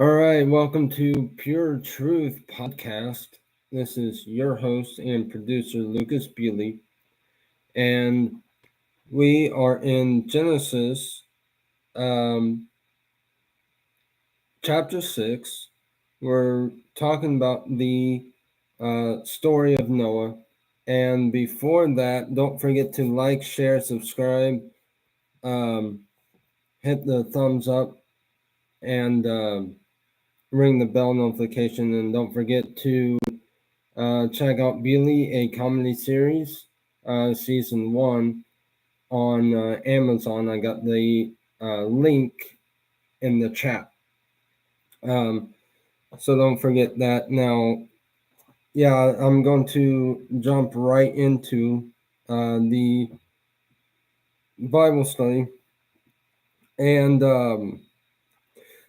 All right, welcome to Pure Truth Podcast. This is your host and producer, Lucas Bewley, and we are in Genesis chapter 6. We're talking about the story of Noah. And before that, don't forget to like, share, subscribe, hit the thumbs up, and ring the bell notification. And don't forget to check out Bewley, a comedy series, season 1 on Amazon. I got the link in the chat. So don't forget that. Now, yeah, I'm going to jump right into the Bible study. And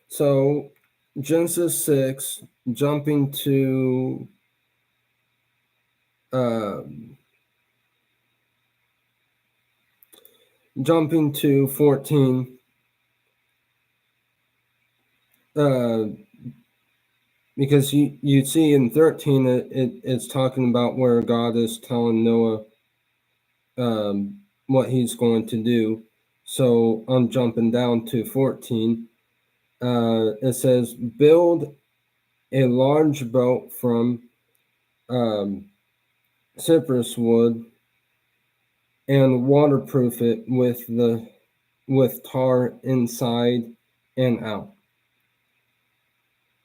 so Genesis 6, jumping to jumping to 14, because you see in 13 it's talking about where God is telling Noah what he's going to do. So I'm jumping down to 14. It says, build a large boat from cypress wood and waterproof it with tar inside and out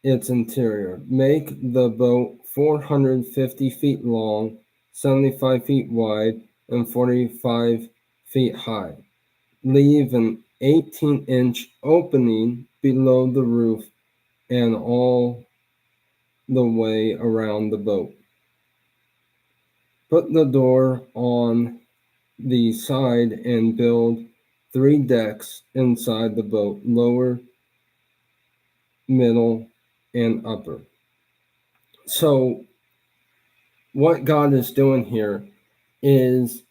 its interior. Make the boat 450 feet long, 75 feet wide, and 45 feet high. Leave an 18-inch opening below the roof and all the way around the boat. Put the door on the side and build 3 decks inside the boat, lower, middle, and upper. So what God is doing here is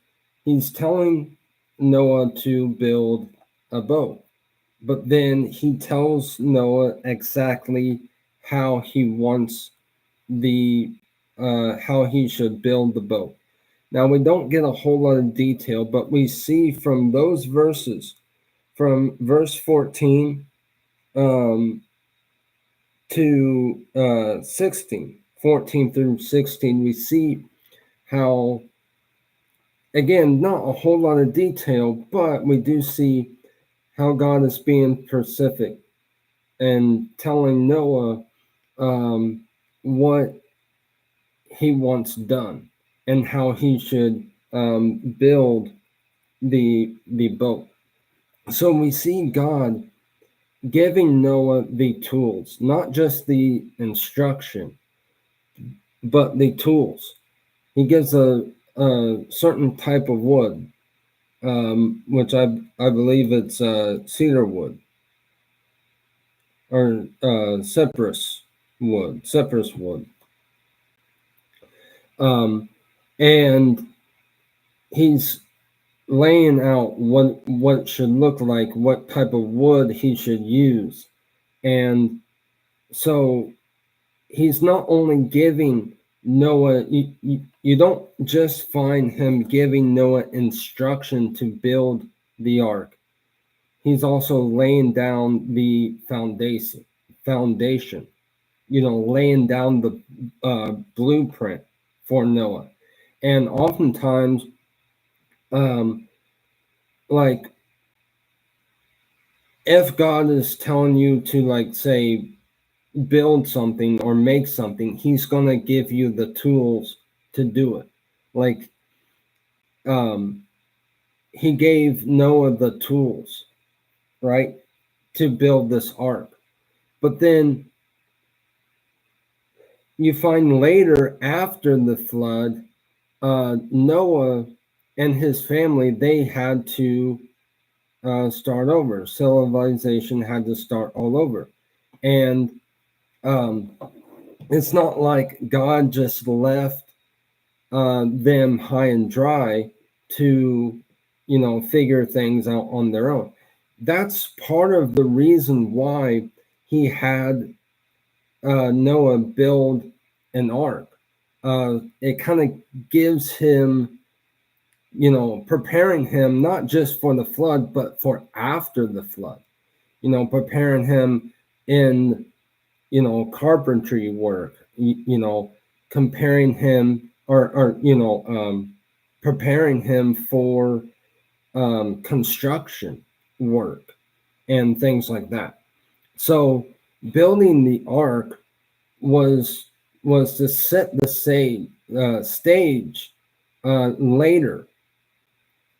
he's telling Noah to build a boat, but then he tells Noah exactly how he wants how he should build the boat. Now, we don't get a whole lot of detail, but we see from those verses, from verse 14 to 16, 14 through 16, we see how, again, not a whole lot of detail, but we do see how God is being specific and telling Noah what he wants done and how he should build the boat. So we see God giving Noah the tools, not just the instruction, but the tools. He gives a certain type of wood, which I believe it's cedar wood or cypress wood. And he's laying out what it should look like, what type of wood he should use. And so he's not only giving Noah, you don't just find him giving Noah instruction to build the ark. He's also laying down the foundation, laying down the blueprint for Noah. And oftentimes, like, if God is telling you to, like, say, build something or make something, he's going to give you the tools to do it. Like, he gave Noah the tools, right, to build this ark. But then you find later, after the flood, Noah and his family, they had to start over. Civilization had to start all over. And it's not like God just left them high and dry to, figure things out on their own. That's part of the reason why he had Noah build an ark. It kind of gives him, preparing him not just for the flood, but for after the flood. Preparing him in, carpentry work. Comparing him or preparing him for construction work and things like that. So building the ark was to set the stage later.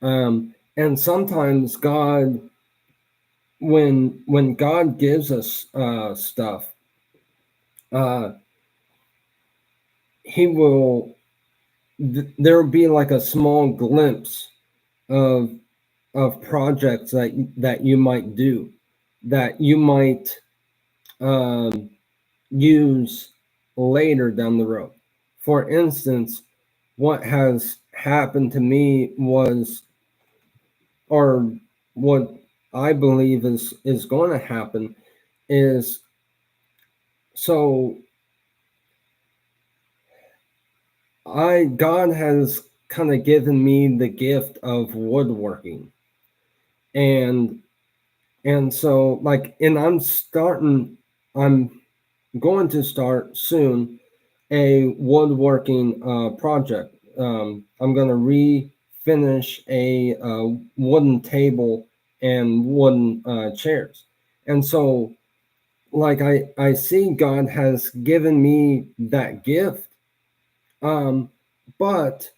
And sometimes God, when God gives us stuff, He will. There will be like a small glimpse of projects that you might do, that you might use later down the road. For instance, what has happened to me was, or what I believe is going to happen is, so God has kind of given me the gift of woodworking. And so and I'm going to start soon a woodworking project. I'm going to refinish a wooden table and wooden chairs. And so I see God has given me that gift. But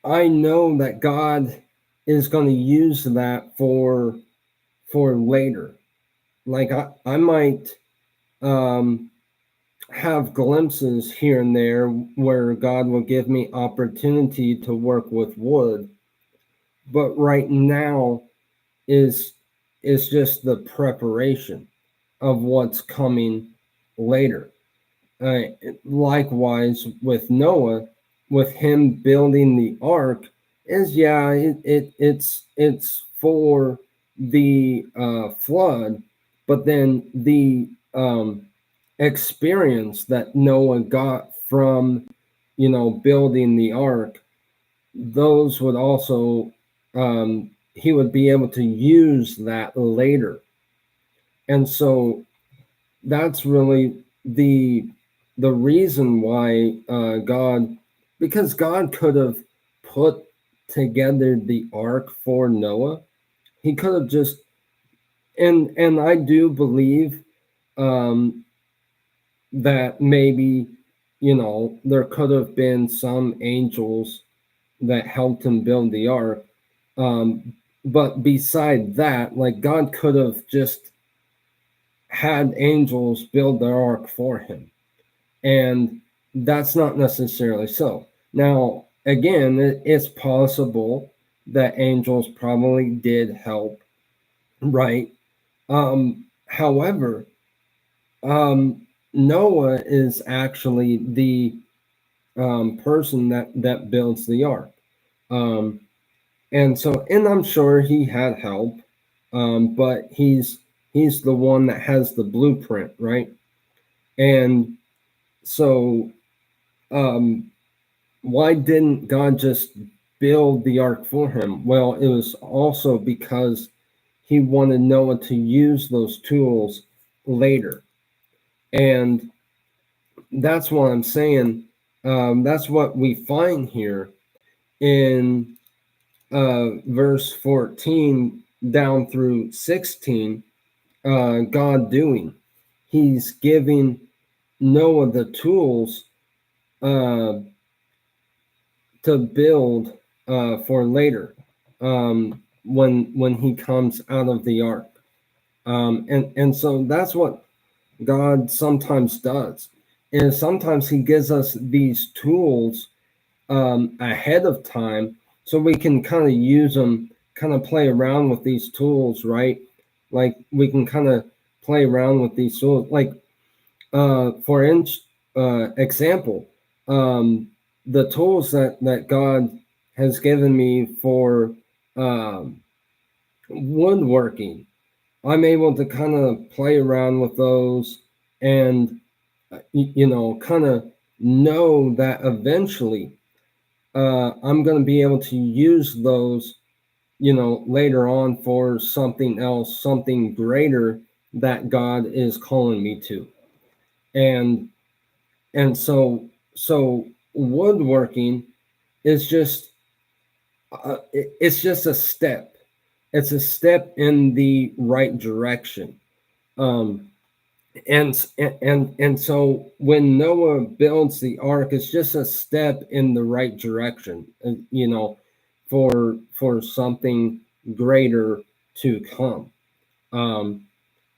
I know that God is going to use that for later. I might have glimpses here and there where God will give me opportunity to work with wood, but right now is just the preparation of what's coming later. Likewise with Noah, with him building the ark, it's for the flood, but then the experience that Noah got from building the ark, those would also he would be able to use that later. And so that's really the reason why God, because God could have put together the ark for Noah. He could have just, and I do believe that maybe there could have been some angels that helped him build the ark. But beside that, God could have just had angels build the ark for him. And that's not necessarily so. Now, again, it's possible that angels probably did help, right? However, Noah is actually the person that builds the ark. And so, and I'm sure he had help, but he's the one that has the blueprint, right? And so, why didn't God just build the ark for him? Well, it was also because he wanted Noah to use those tools later. And that's what I'm saying. That's what we find here in verse 14 down through 16. God doing. He's giving Noah the tools to build for later, when he comes out of the ark. And so that's what God sometimes does, is sometimes he gives us these tools ahead of time, so we can kind of use them, kind of play around with these tools, right? Like we can kind of play around with these tools. For example, the tools that God has given me for woodworking. I'm able to kind of play around with those and, kind of know that eventually I'm going to be able to use those, later on for something else, something greater that God is calling me to. And so woodworking is just it's just a step. It's a step in the right direction. Um, and so when Noah builds the ark, it's just a step in the right direction, for something greater to come. Um,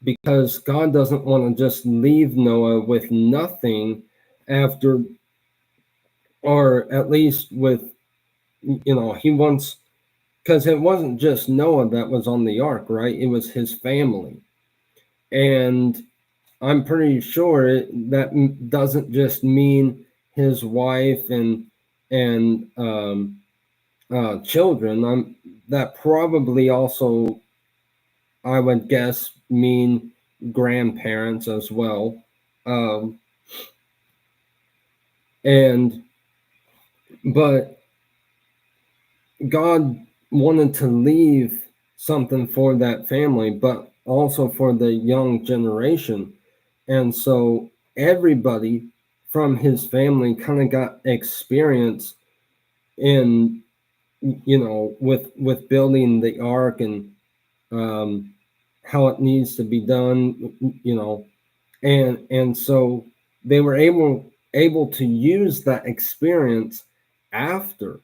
because God doesn't want to just leave Noah with nothing after, or at least with, he wants, because it wasn't just Noah that was on the ark, right? It was his family. And I'm pretty sure that doesn't just mean his wife and children. That probably also, I would guess, mean grandparents as well. Um, and but God wanted to leave something for that family, but also for the young generation. And so everybody from his family kind of got experience in, with building the ark and um, how it needs to be done, and so they were able to use that experience after,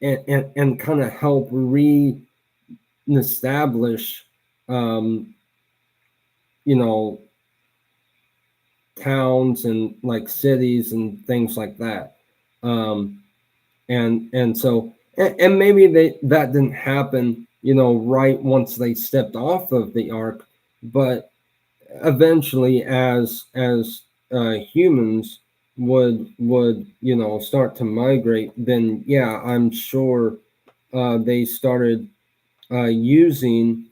and kind of help establish, um, you know towns and like cities and things like that. um, and maybe that didn't happen, right once they stepped off of the ark, but eventually, as humans would start to migrate, then yeah, I'm sure they started using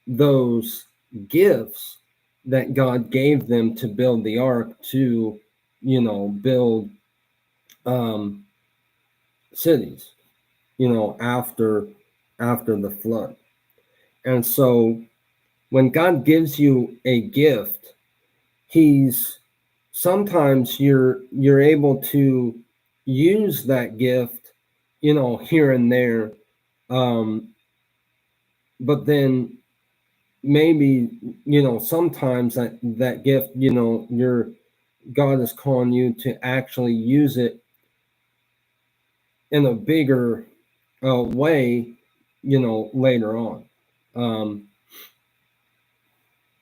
those gifts that God gave them to build the ark to, build um, cities, after the flood. And so when God gives you a gift, he's sometimes you're able to use that gift, here and there. But then maybe, sometimes that gift, your God is calling you to actually use it in a bigger way, later on. um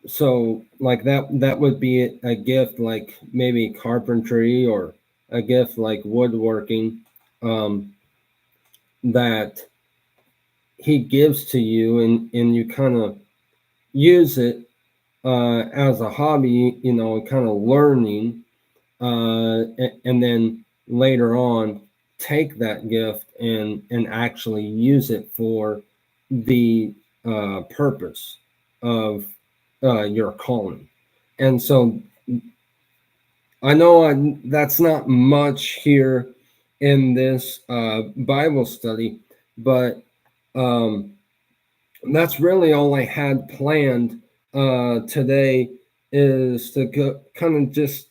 so like that would be a gift like maybe carpentry, or a gift like woodworking, um that he gives to you, and you kind of use it as a hobby, kind of learning, and then later on take that gift and actually use it for the purpose of your calling. And so I know that's not much here in this Bible study, but um, that's really all I had planned today, is to kind of just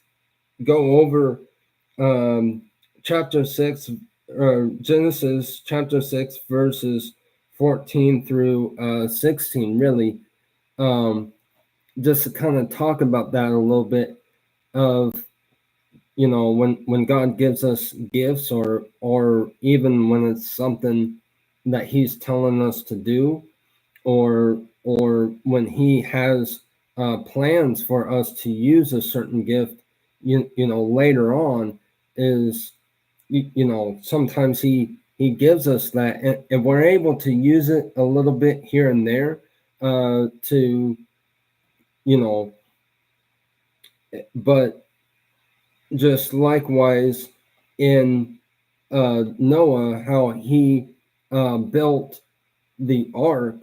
go over um, chapter 6, or Genesis chapter 6, verses 14 through 16, really. Um, just to kind of talk about that a little bit, of, when God gives us gifts, or even when it's something that he's telling us to do, or when he has plans for us to use a certain gift, later on, is, sometimes he gives us that, and we're able to use it a little bit here and there, to, you know but just likewise in Noah, how he built the ark.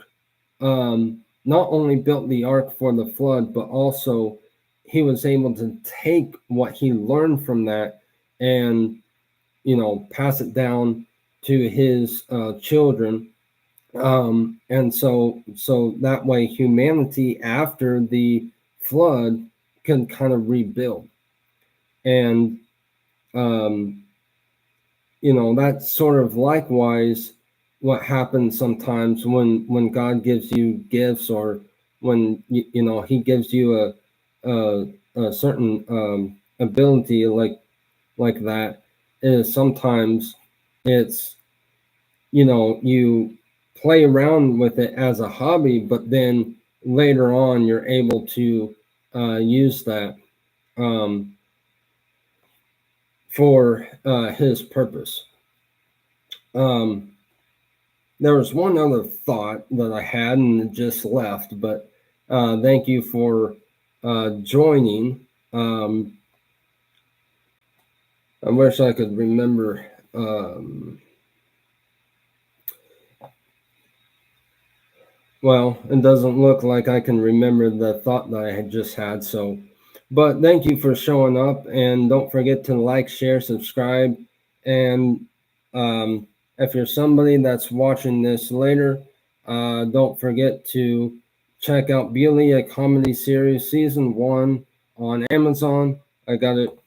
not only built the ark for the flood, but also he was able to take what he learned from that and, pass it down to his children. And so that way humanity after the flood can kind of rebuild. And, that's sort of likewise what happens sometimes when God gives you gifts, or when he gives you a certain ability like that. Is sometimes it's you play around with it as a hobby, but then later on you're able to use that for his purpose. There was one other thought that I had and it just left, but thank you for joining. I wish I could remember. Well, it doesn't look like I can remember the thought that I had just had. So, but thank you for showing up, and don't forget to like, share, subscribe, and if you're somebody that's watching this later, don't forget to check out Beauty, a comedy series, season 1 on Amazon. I got it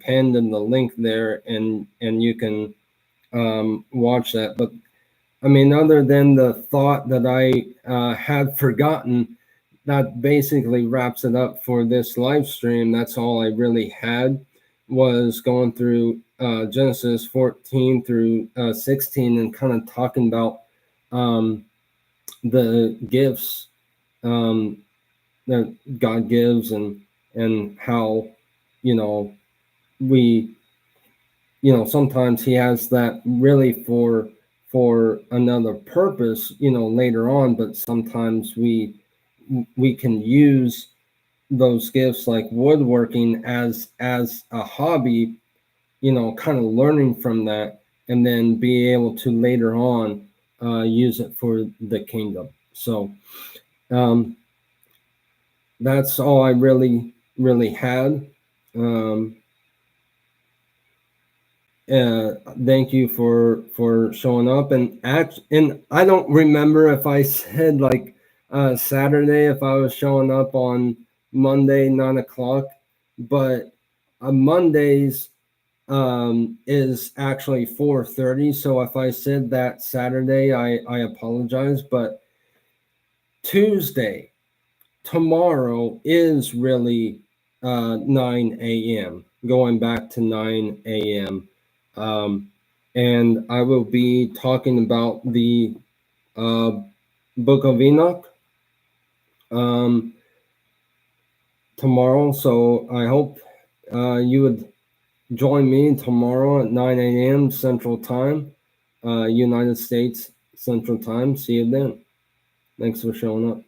pinned in the link there, and you can watch that. But I mean, other than the thought that I had forgotten, that basically wraps it up for this live stream. That's all I really had, was going through Genesis 14 through 16 and kind of talking about the gifts that God gives, and how we sometimes he has that really for another purpose later on, but sometimes we can use those gifts like woodworking as a hobby, kind of learning from that, and then be able to later on use it for the kingdom. So that's all I really had. Thank you for showing up, and I don't remember if I said like Saturday, if I was showing up on Monday 9 o'clock, but Mondays is actually 4:30. So if I said that Saturday, I apologize. But Tuesday, tomorrow, is really 9 a.m. going back to 9 a.m. And I will be talking about the Book of Enoch tomorrow. So I hope you would join me tomorrow at 9 a.m. Central Time, United States Central Time. See you then. Thanks for showing up.